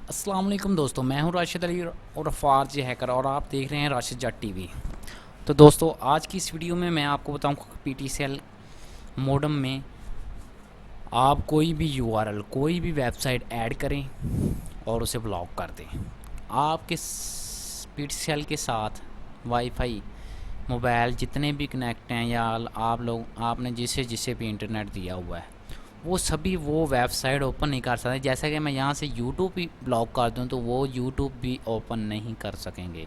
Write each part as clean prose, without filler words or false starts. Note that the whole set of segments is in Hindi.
अस्सलाम वालेकुम दोस्तों, मैं हूं राशिद अली और फारज हैकर और आप देख रहे हैं राशिद जट टीवी। तो दोस्तों, आज की इस वीडियो में मैं आपको बताऊंगा पीटीसीएल मॉडेम में आप कोई भी यूआरएल कोई भी वेबसाइट ऐड करें और उसे ब्लॉक कर दें। आपके पीटीसीएल के साथ वाईफाई मोबाइल जितने भी कनेक्ट हैं या आपने जिसे जिसे भी इंटरनेट दिया हुआ है वो सभी वो वेबसाइट ओपन नहीं कर सकते। जैसा कि मैं यहाँ से यूट्यूब भी ब्लॉक कर दूँ तो वो यूट्यूब भी ओपन नहीं कर सकेंगे।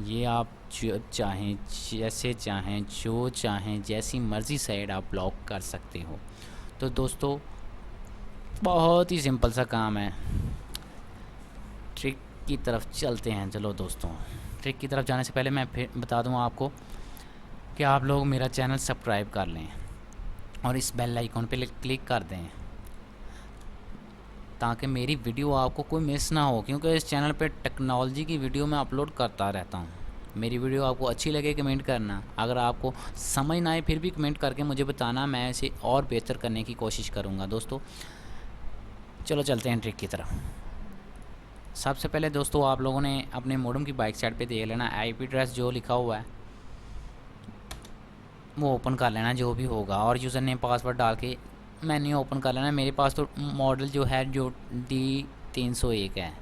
ये आप जो चाहें जैसे चाहें जो चाहें जैसी मर्ज़ी साइट आप ब्लॉक कर सकते हो। तो दोस्तों, बहुत ही सिंपल सा काम है। ट्रिक की तरफ चलते हैं। चलो दोस्तों, ट्रिक की तरफ जाने से पहले मैं फिर बता दूँ आपको कि आप लोग मेरा चैनल सब्सक्राइब कर लें और इस बेल आइकॉन पे क्लिक कर दें ताकि मेरी वीडियो आपको कोई मिस ना हो, क्योंकि इस चैनल पे टेक्नोलॉजी की वीडियो मैं अपलोड करता रहता हूँ। मेरी वीडियो आपको अच्छी लगे कमेंट करना, अगर आपको समझ ना आए फिर भी कमेंट करके मुझे बताना, मैं इसे और बेहतर करने की कोशिश करूँगा। दोस्तों चलो चलते हैं ट्रिक की तरफ। सबसे पहले दोस्तों, आप लोगों ने अपने मॉडेम की बैक साइड पे देख लेना, आईपी एड्रेस जो लिखा हुआ है वो ओपन कर लेना जो भी होगा, और यूज़र नेम पासवर्ड डाल के मेन्यू ओपन कर लेना। मेरे पास तो मॉडल जो है जो D301 है,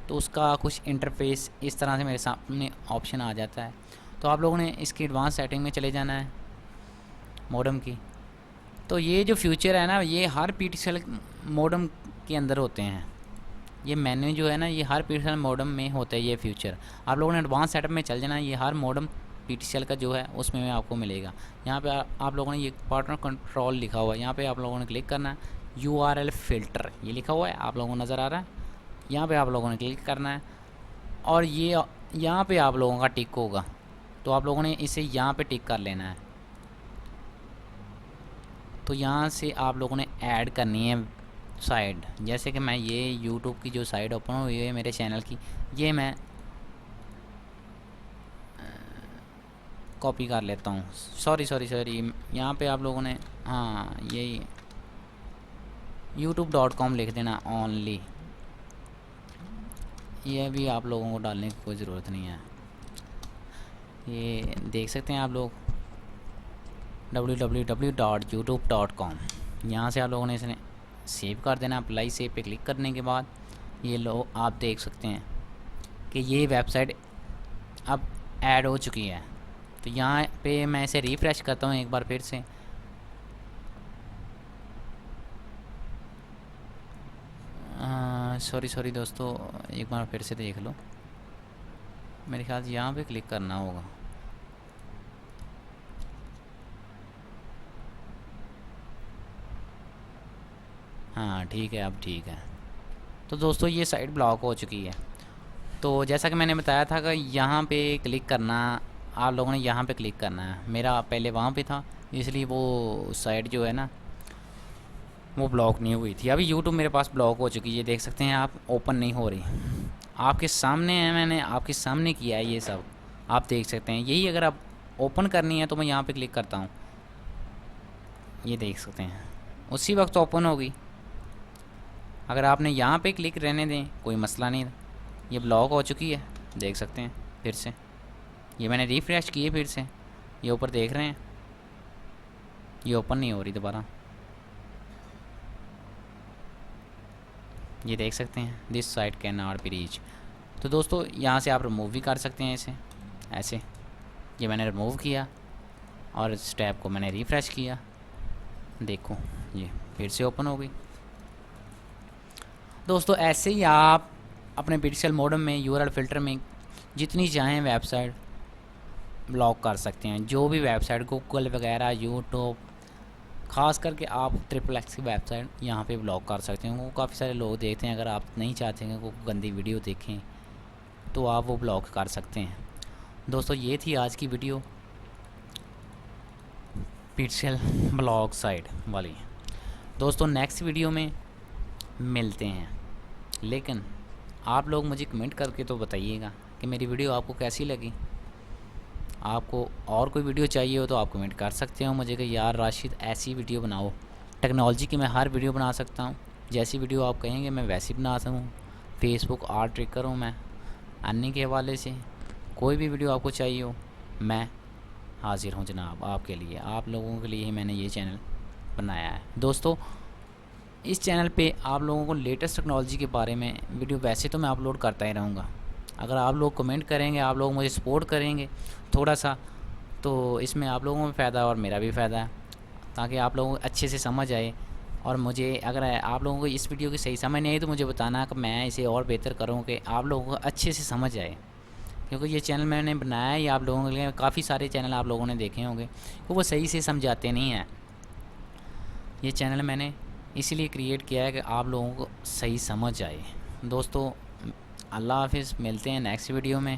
तो उसका कुछ इंटरफेस इस तरह से मेरे सामने ऑप्शन आ जाता है। तो आप लोगों ने इसकी एडवांस सेटिंग में चले जाना है मॉडेम की। तो ये जो फ्यूचर है ना, ये हर पीटीसीएल मॉडेम के अंदर होते हैं। ये मेन्यू जो है ना, ये हर पीटीसीएल मॉडेम में होता है। ये फ्यूचर आप लोगों ने एडवांस सेटअप में चल जाना, ये हर मॉडेम पीटीसीएल का जो है उसमें आपको मिलेगा। यहाँ पे आप लोगों ने ये पार्टनर कंट्रोल लिखा हुआ है, यहाँ पे आप लोगों ने क्लिक करना है। यूआरएल फ़िल्टर ये लिखा हुआ है, आप लोगों को नज़र आ रहा है, यहाँ पे आप लोगों ने क्लिक करना है और ये यहाँ पे आप लोगों का टिक होगा, तो आप लोगों ने इसे यहाँ पे टिक कर लेना है। तो यहाँ से आप लोगों ने ऐड करनी है साइट। जैसे कि मैं ये यूट्यूब की जो साइट ओपन हुई है मेरे चैनल की, ये मैं कॉपी कर लेता हूँ। सॉरी यहाँ पे आप लोगों ने हाँ यही youtube.com लिख देना ओनली। ये भी आप लोगों को डालने की कोई ज़रूरत नहीं है। ये देख सकते हैं आप लोग www.youtube.com। यहाँ से आप लोगों ने इसने सेव कर देना। अप्लाई सेव पे क्लिक करने के बाद ये लो आप देख सकते हैं कि ये वेबसाइट अब ऐड हो चुकी है। तो यहाँ पे मैं इसे रिफ़्रेश करता हूँ एक बार फिर से। सॉरी दोस्तों, एक बार फिर से देख लो। मेरे ख्याल से यहाँ पे क्लिक करना होगा। हाँ ठीक है, अब ठीक है। तो दोस्तों, ये साइट ब्लॉक हो चुकी है। तो जैसा कि मैंने बताया था कि यहाँ पे क्लिक करना, आप लोगों ने यहाँ पे क्लिक करना है। मेरा पहले वहाँ पे था, इसलिए वो साइट जो है ना वो ब्लॉक नहीं हुई थी। अभी यूट्यूब मेरे पास ब्लॉक हो चुकी है, देख सकते हैं आप, ओपन नहीं हो रही। आपके सामने है, मैंने आपके सामने किया है ये सब, आप देख सकते हैं। यही अगर आप ओपन करनी है तो मैं यहाँ पे क्लिक करता हूँ, ये देख सकते हैं उसी वक्त ओपन होगी। अगर आपने यहाँ पे क्लिक रहने दें कोई मसला नहीं, ये ब्लॉक हो चुकी है, देख सकते हैं। फिर से ये मैंने रिफ़्रेश किए, फिर से ये ऊपर देख रहे हैं, ये ओपन नहीं हो रही दोबारा। ये देख सकते हैं this site can not be reach. तो दोस्तों, यहाँ से आप रिमूव भी कर सकते हैं इसे ऐसे। ये मैंने रिमूव किया और इस टैब को मैंने रिफ़्रेश किया, देखो ये फिर से ओपन हो गई। दोस्तों, ऐसे ही आप अपने पीटीसीएल मॉडेम में यूआरएल फ़िल्टर में जितनी चाहें वेबसाइट ब्लॉक कर सकते हैं। जो भी वेबसाइट गूगल वगैरह, यूट्यूब, ख़ास करके आप XXX की वेबसाइट यहाँ पे ब्लॉक कर सकते हैं। वो काफ़ी सारे लोग देखते हैं, अगर आप नहीं चाहते हैं वो गंदी वीडियो देखें तो आप वो ब्लॉक कर सकते हैं। दोस्तों, ये थी आज की वीडियो पीटीसीएल ब्लॉक साइट वाली। दोस्तों, नेक्स्ट वीडियो में मिलते हैं, लेकिन आप लोग मुझे कमेंट करके तो बताइएगा कि मेरी वीडियो आपको कैसी लगी। आपको और कोई वीडियो चाहिए हो तो आप कमेंट कर सकते हो मुझे कि यार राशिद ऐसी वीडियो बनाओ। टेक्नोलॉजी की मैं हर वीडियो बना सकता हूँ, जैसी वीडियो आप कहेंगे मैं वैसी बना सकूँ। फेसबुक आर्ट ट्रिकर हूँ मैं, अन्य के हवाले से। कोई भी वीडियो आपको चाहिए हो मैं हाज़िर हूँ जनाब आपके लिए, आप लोगों के लिए ही मैंने ये चैनल बनाया है। दोस्तों इस चैनल पे आप लोगों को लेटेस्ट टेक्नोलॉजी के बारे में वीडियो वैसे तो मैं अपलोड करता ही रहूँगा। अगर आप लोग कमेंट करेंगे, आप लोग मुझे सपोर्ट करेंगे थोड़ा सा, तो इसमें आप लोगों में फ़ायदा और मेरा भी फ़ायदा है, ताकि आप लोगों को अच्छे से समझ आए। और मुझे अगर आप लोगों को इस वीडियो की सही समझ नहीं आई तो मुझे बताना कि मैं इसे और बेहतर करूँ कि आप लोगों को अच्छे से समझ आए। क्योंकि ये चैनल मैंने बनाया है ये आप लोगों के लिए, काफ़ी सारे चैनल आप लोगों ने देखे होंगे वो सही से समझाते नहीं हैं। ये चैनल मैंने इसीलिए क्रिएट किया है कि आप लोगों को सही समझ आए। दोस्तों अल्लाह हाफिज़, मिलते हैं नेक्स्ट वीडियो में।